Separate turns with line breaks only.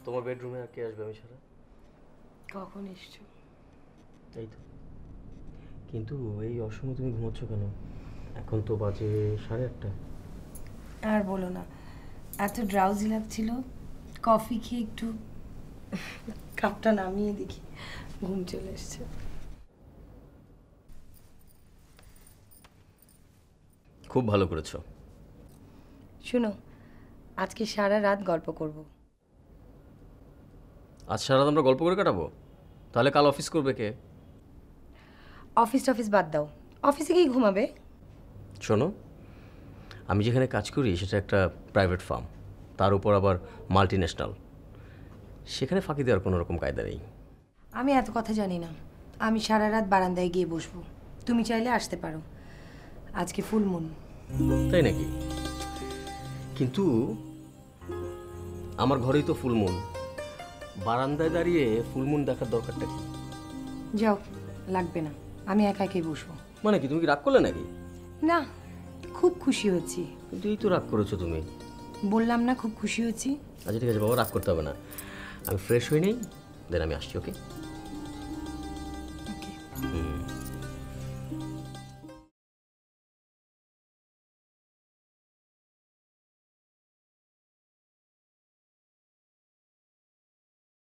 তোমার বেডরুমে আর কে আসবে আমি ছাড়া?
কখন এসছো?
এই তো। কিন্তু এই অসময়ে তুমি ঘুমাচ্ছ কেন? এখন তো বাজে 8:30।
আর বলো না, এত ড্রাউজি লাগছিল, কফি খেয়ে একটু কাপটা নামিয়ে দেখি ঘুম চলে এসছে।
খুব ভালো করেছো।
শুনো, আজকে সারা রাত গল্প করব।
আজ সারা রাত আমরা গল্প করে কাটাবো? তাহলে কাল অফিস করবে কে?
অফিস টফিস বাদ দাও, অফিসে গিয়ে ঘুমাবে।
শোনো, আমি যেখানে কাজ করি সেটা একটা প্রাইভেট ফার্ম, তার উপর আবার মাল্টি ন্যাশনাল। সেখানে ফাঁকি দেওয়ার কোনো রকম কায়দা নেই।
আমি এত কথা জানি না, আমি সারা রাত বারান্দায় গিয়ে বসবো, তুমি চাইলে আসতে পারো। আজকে ফুল মুন।
তাই নাকি? কিন্তু আমার ঘরেই তো ফুলমুন, বারান্দায় দাঁড়িয়ে ফুলমুন দেখার দরকারটা কি?
যাও, লাগবে না, আমি একা একাই বসবো।
মানে কি, তুমি কি রাগ করলে নাকি?
না, খুব খুশি হচ্ছি।
কিন্তু এই তো রাগ করেছো তুমি।
বললাম না খুব খুশি হচ্ছি।
আচ্ছা ঠিক আছে বাবা, রাগ করতে হবে না, আমি ফ্রেশ হয়ে নেই, দেন আমি আসছি। ওকে?
ওকে।